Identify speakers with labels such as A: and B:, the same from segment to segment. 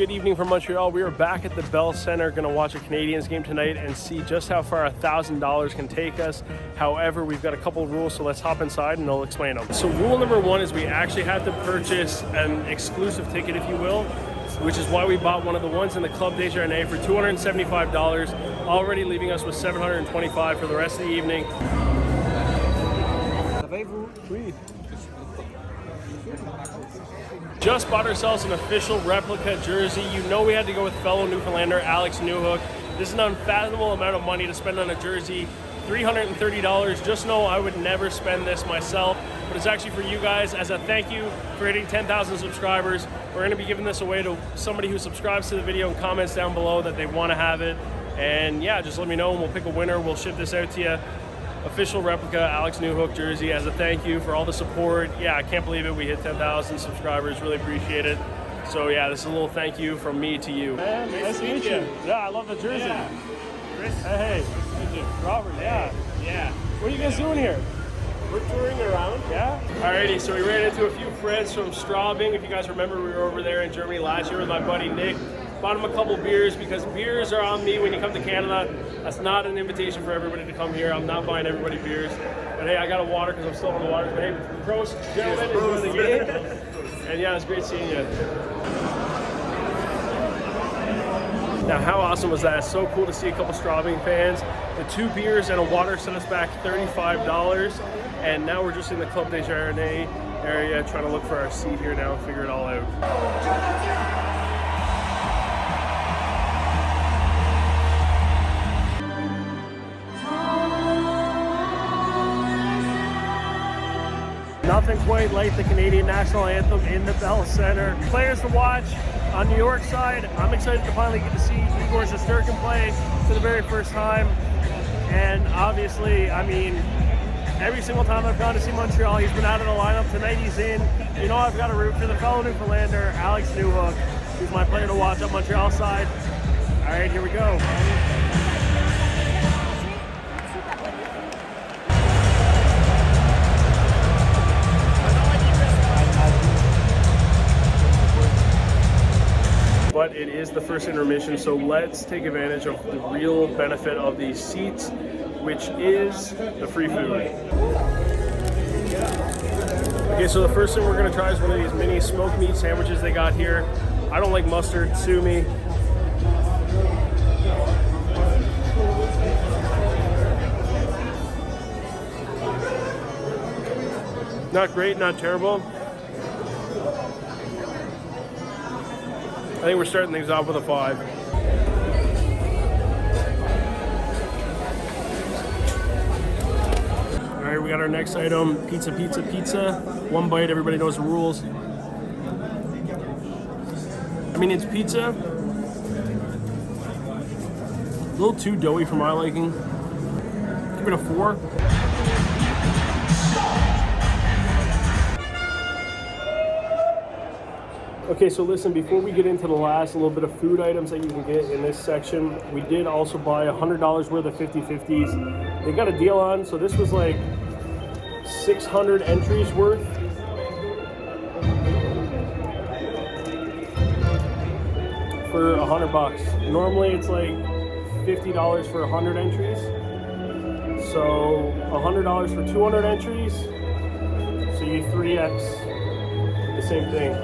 A: good evening from Montreal. We are back at the Bell Center, going to watch a Canadiens game tonight and see just how far $1,000 can take us. However, we've got a couple of rules, so let's hop inside and I'll explain them. So rule number one is we actually have to purchase an exclusive ticket, if you will, which is why we bought one of the ones in the Club Desjardins for $275, already leaving us with $725 for the rest of the evening. Just bought ourselves an official replica jersey. You know we had to go with fellow Newfoundlander Alex Newhook. This is an unfathomable amount of money to spend on a jersey, $330. Just know I would never spend this myself, but it's actually for you guys as a thank you for hitting 10,000 subscribers. We're gonna be giving this away to somebody who subscribes to the video and comments down below that they wanna have it. And yeah, just let me know and we'll pick a winner. We'll ship this out to you. Official replica Alex Newhook jersey as a thank you for all the support. Yeah, I can't believe it. We hit 10,000 subscribers. Really appreciate it. So yeah, this is a little thank you from me to you. Man, nice to meet you. Yeah, I love the jersey. Yeah. Chris. Hey. Robert. Yeah. Yeah. What are you guys doing here?
B: We're touring around.
A: Yeah. Alrighty. So we ran into a few friends from Straubing. If you guys remember, we were over there in Germany last year with my buddy Nick. Bought him a couple beers because beers are on me when you come to Canada. That's not an invitation for everybody to come here. I'm not buying everybody beers. But hey, I got a water because I'm still on the water. But hey, prost, gentlemen, enjoy the game. And yeah, it's great seeing you. Now, how awesome was that? It's so cool to see a couple Straubing fans. The 2 beers and a water set us back $35. And now we're just in the Club Desjardins area trying to look for our seat here now and figure it all out. Nothing quite like the Canadian national anthem in the Bell Center. Players to watch on New York side. I'm excited to finally get to see Igor Shesterkin play for the very first time. And obviously, I mean, every single time I've gone to see Montreal, he's been out of the lineup. Tonight he's in. You know I've got to root for the fellow Newfoundlander, Alex Newhook, who's my player to watch on Montreal side. All right, here we go. But it is the first intermission, so let's take advantage of the real benefit of these seats, which is the free food. Okay, so the first thing we're gonna try is one of these mini smoked meat sandwiches they got here. I don't like mustard, sue me. Not great, not terrible. I think we're starting things off with a 5. All right, we got our next item, pizza, pizza, pizza. 1 bite, everybody knows the rules. I mean, it's pizza. A little too doughy for my liking. Give it a 4. Okay, so listen, before we get into the last little bit of food items that you can get in this section, we did also buy $100 worth of 50/50s. They got a deal on, so this was like 600 entries worth. For $100. Normally it's like $50 for 100 entries. So $100 for 200 entries. So you 3x the same thing.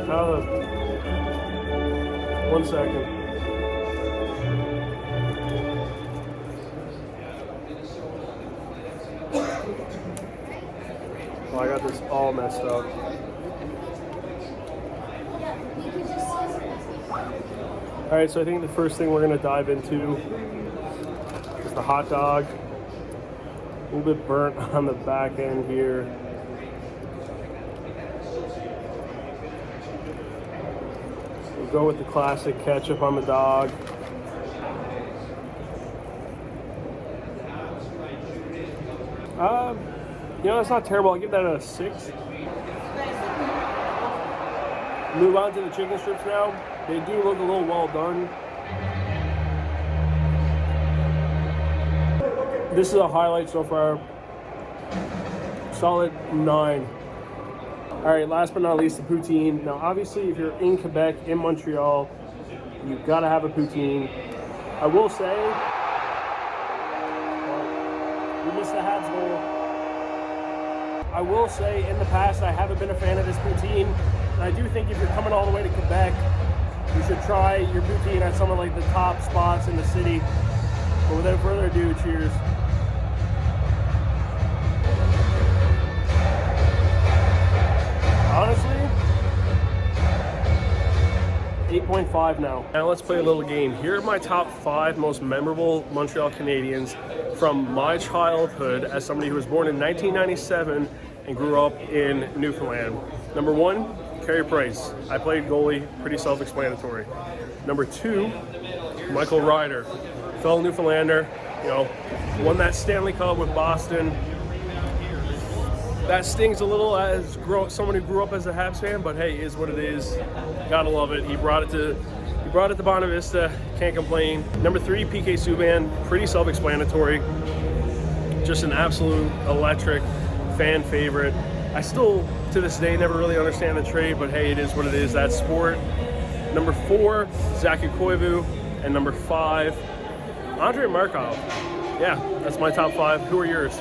A: 1 second. Oh, I got this all messed up. All right, so I think the first thing we're gonna dive into is the hot dog. A little bit burnt on the back end here. Go with the classic ketchup on the dog. You know, that's not terrible. I'll give that a 6. Move on to the chicken strips now. They do look a little well done. This is a highlight so far. Solid 9. All right, last but not least, the poutine. Now, obviously, if you're in Quebec, in Montreal, You've got to have a poutine. I will say, we missed the Habs goal. I will say, in the past, I haven't been a fan of this poutine. And I do think if you're coming all the way to Quebec, you should try your poutine at some of like the top spots in the city. But without further ado, cheers. Honestly, 8.5 now. Now let's play a little game. Here are my top 5 most memorable Montreal Canadiens from my childhood as somebody who was born in 1997 and grew up in Newfoundland. Number 1, Carey Price. I played goalie, pretty self-explanatory. Number 2, Michael Ryder. Fellow Newfoundlander, you know, won that Stanley Cup with Boston. That stings a little as someone who grew up as a Habs fan, but hey, is what it is. Gotta love it. He brought it to Bonavista. Can't complain. Number 3, PK Subban. Pretty self-explanatory. Just an absolute electric fan favorite. I still, to this day, never really understand the trade, but hey, it is what it is. That's sport. Number 4, Zachary Koivu, and number 5, Andrei Markov. Yeah, that's my top 5. Who are yours?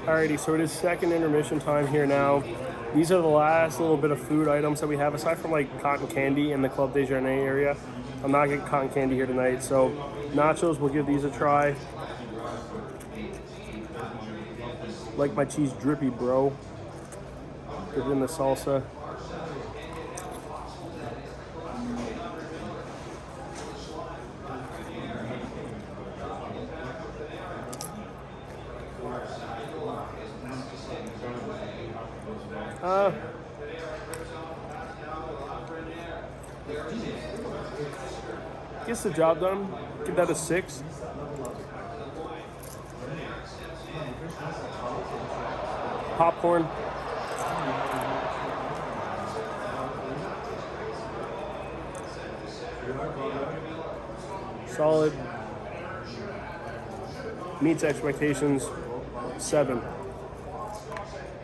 A: Alrighty, so it is second intermission time here now. These are the last little bit of food items that we have, aside from like cotton candy in the Club Desjardins area. I'm not getting cotton candy here tonight, so nachos, we'll give these a try. Like my cheese drippy, bro. Put it in the salsa. Gets the job done. Give that a 6. Popcorn. Solid. Meets expectations. 7.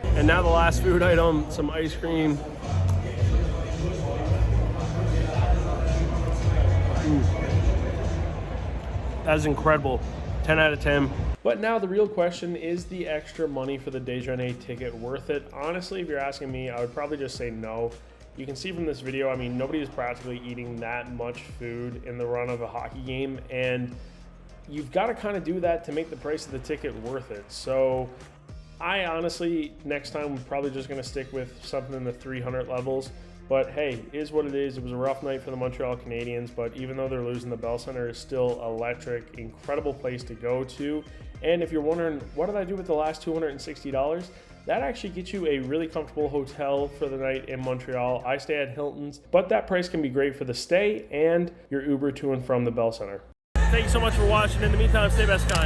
A: And now the last food item, some ice cream. That is incredible. 10 out of 10. But now the real question, is the extra money for the Desjardins ticket worth it? Honestly, if you're asking me, I would probably just say no. You can see from this video, I mean, nobody is practically eating that much food in the run of a hockey game, and you've got to kind of do that to make the price of the ticket worth it. So I honestly, next time, we're probably just going to stick with something in the 300 levels. But hey, it is what it is. It was a rough night for the Montreal Canadiens, but even though they're losing, the Bell Center is still electric, incredible place to go to. And if you're wondering, what did I do with the last $260? That actually gets you a really comfortable hotel for the night in Montreal. I stay at Hilton's, but that price can be great for the stay and your Uber to and from the Bell Center. Thank you so much for watching. In the meantime, stay best kind.